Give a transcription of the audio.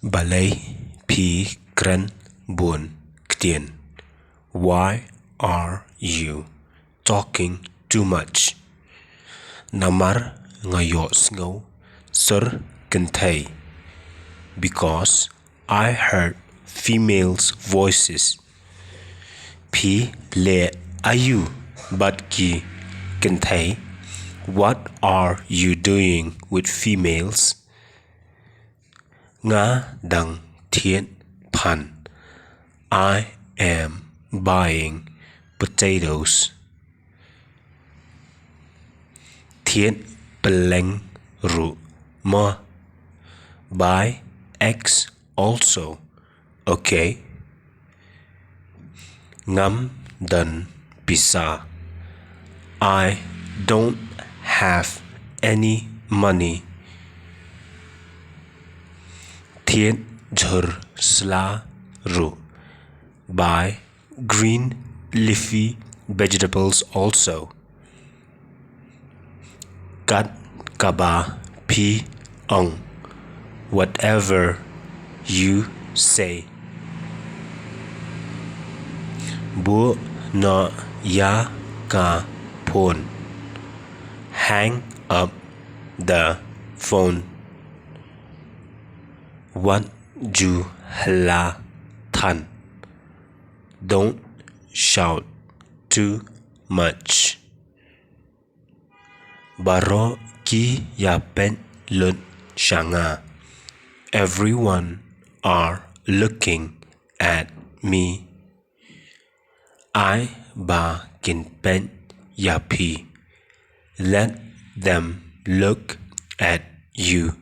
Balay P Kren Bun Ktien. Why are you talking too much? Namar ngayos ngau sir kentay. Because I heard females' voices. P le ayu but ki kentay. What are you doing with females? Nga dang tien pan. I am buying potatoes. Tien peleng ru ma. Buy eggs also, okay? Ngam dan pisa. I don't have any money. Tien jhur sla ru. Buy green leafy vegetables also. Kat kaba pi ong. Whatever you say. Bu na ya ka phone. Hang up the phone. What ju hla than. Don't shout too much. Baro ki ya pen lun shanga. Everyone are looking at me. I ba kin pen ya pi. Let them look at you.